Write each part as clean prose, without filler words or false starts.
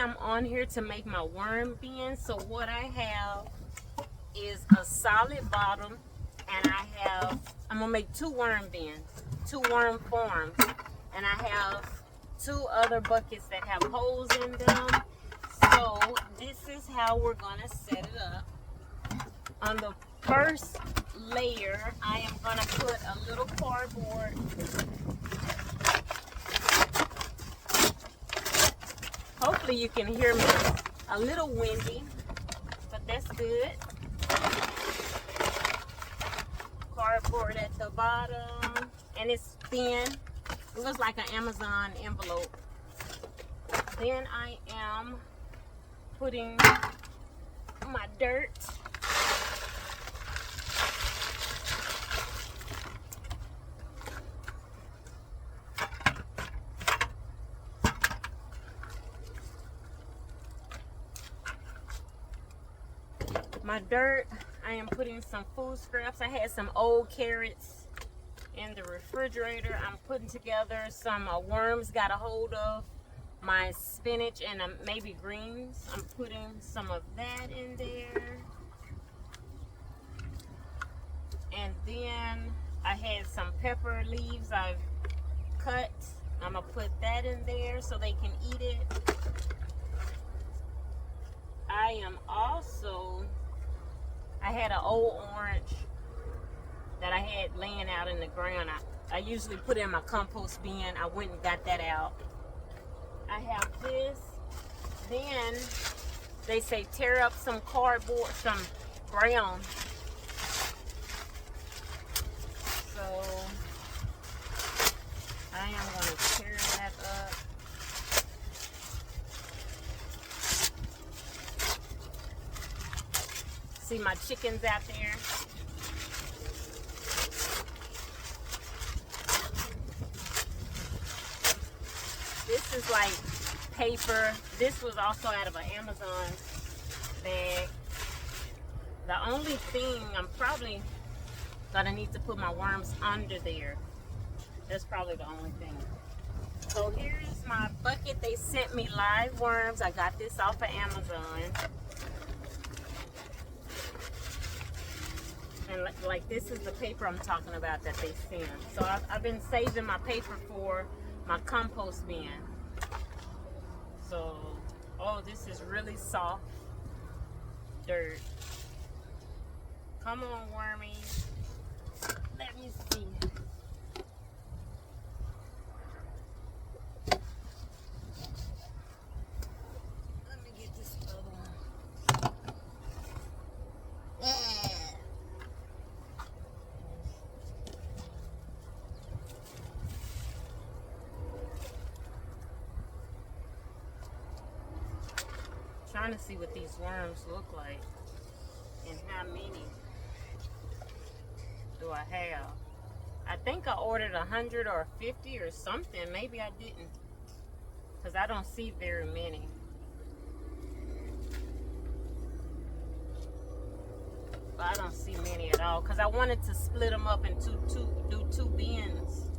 I'm on here to make my worm bin. So what I have is a solid bottom, and I'm gonna make 2 worm bins, 2 worm forms, and I have 2 other buckets that have holes in them. So this is how we're gonna set it up. On the first layer, I am gonna put a little cardboard. Hopefully you can hear me. A little windy, but that's good. Cardboard at the bottom, and it's thin. It looks like an Amazon envelope. Then I am putting my dirt. I am putting some food scraps. I had some old carrots in the refrigerator. I'm putting together some worms got a hold of, my spinach and maybe greens. I'm putting some of that in there. And then I had some pepper leaves I've cut. I'm gonna put that in there so they can eat it. I had an old orange that I had laying out in the ground. I usually put it in my compost bin. I went and got that out. I have this. Then they say tear up some cardboard, some brown. So I am going to tear that up. See my chickens out there. This is like paper. This was also out of an Amazon bag. The only thing, I'm probably gonna need to put my worms under there. That's probably the only thing. So here's my bucket. They sent me live worms. I got this off of Amazon. And like this is the paper I'm talking about that they send. So I've been saving my paper for my compost bin. So, oh, this is really soft dirt. Come on, wormies. Let me see. Let me get this other one. Trying to see what these worms look like and how many do I have. I think I ordered 100 or 50 or something. Maybe I didn't, because I don't see very many. But I don't see many at all, because I wanted to split them up into do 2 bins.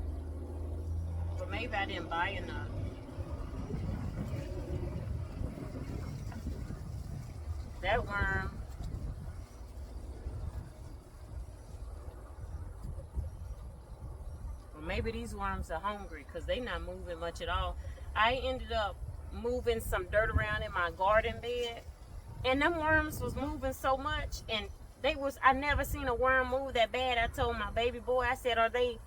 But maybe I didn't buy enough. That worm. Well, maybe these worms are hungry because they're not moving much at all. I ended up moving some dirt around in my garden bed, and them worms was moving so much, and I never seen a worm move that bad. I told my baby boy, I said, are they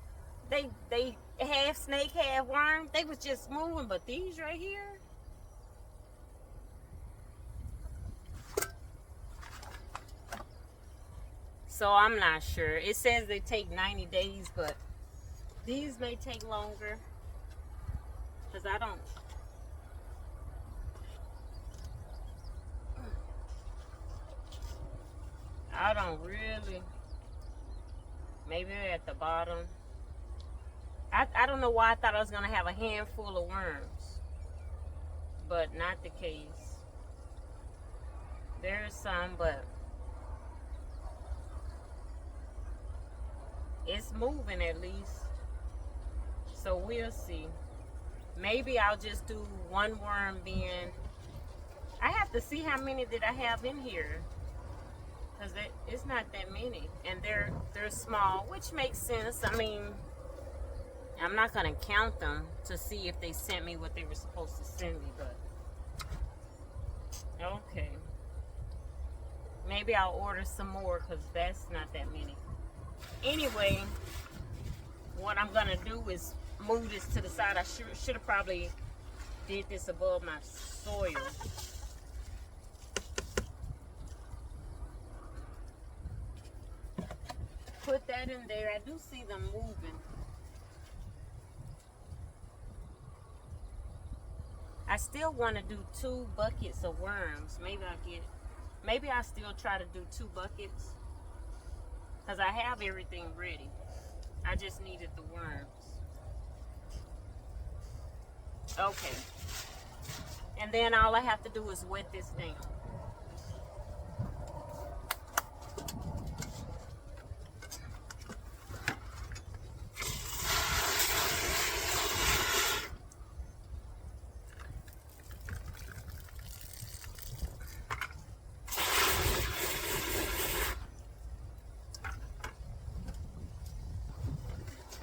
half snake, half worm? They was just moving, but these right here, so I'm not sure. It says they take 90 days, but these may take longer, because I don't really. Maybe they're at the bottom. I don't know why I thought I was going to have a handful of worms, but not the case. There's some, but it's moving at least. So we'll see. Maybe I'll just do 1 worm bin to see how many did I have in here, because it's not that many, and they're small, which makes sense. I mean, I'm not gonna count them to see if they sent me what they were supposed to send me, but okay. Maybe I'll order some more because that's not that many. Anyway, what I'm gonna do is move this to the side. I should have probably did this above my soil. Put that in there. I do see them moving. I still want to do 2 buckets of worms. Maybe I'll still try to do 2 buckets, because I have everything ready. I just needed the worms. Okay. And then all I have to do is wet this down.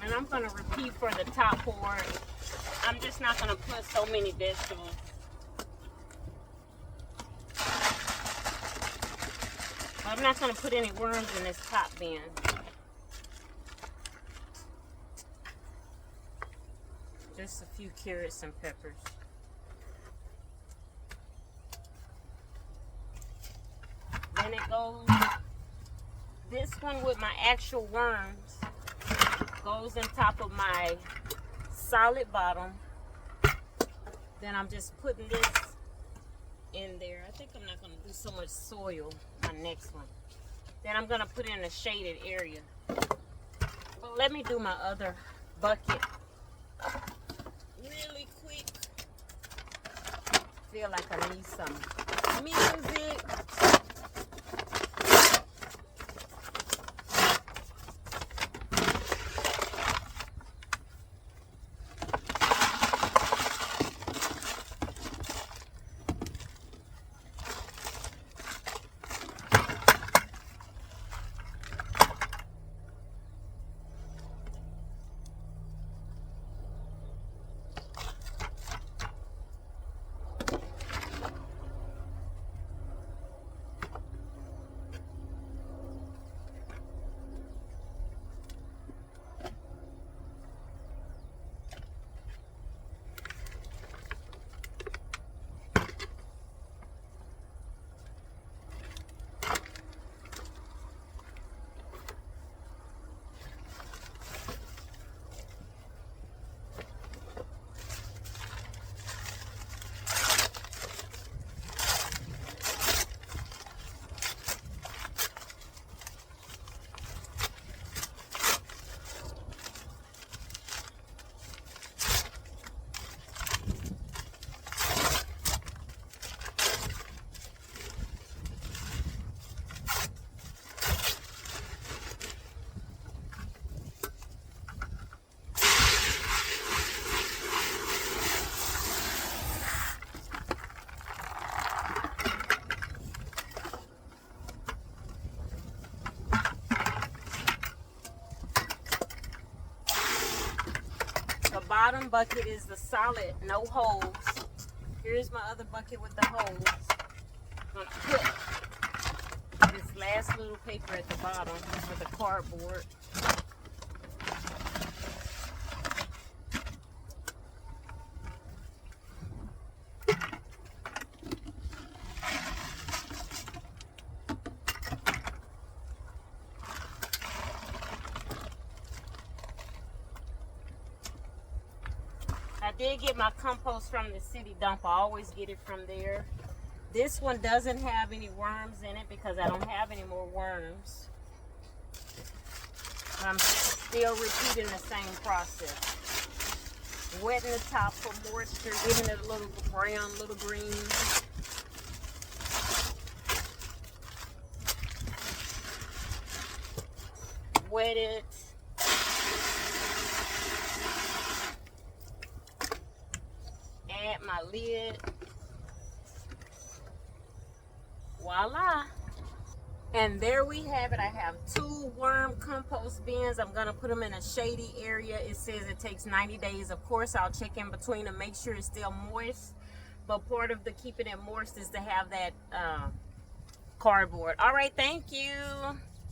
And I'm going to repeat for the top part. I'm just not going to put so many vegetables. I'm not going to put any worms in this top bin. Just a few carrots and peppers. Then it goes, this one with my actual worms goes on top of my solid bottom. Then I'm just putting this in there. I think I'm not going to do so much soil my next one. Then I'm going to put in a shaded area. But let me do my other bucket really quick. Feel like I need some music. Bottom bucket is the solid, no holes. Here's my other bucket with the holes. I'm going to put this last little paper at the bottom for the cardboard. I did get my compost from the city dump. I always get it from there. This one doesn't have any worms in it because I don't have any more worms. But I'm still repeating the same process. Wetting the top for moisture, giving it a little brown, little green. Wet it. Add my lid. voila. And there we have it. I have 2 worm compost bins. I'm going to put them in a shady area. It says it takes 90 days. Of course, I'll check in between to make sure it's still moist. But part of the keeping it moist is to have that cardboard. All right, thank you.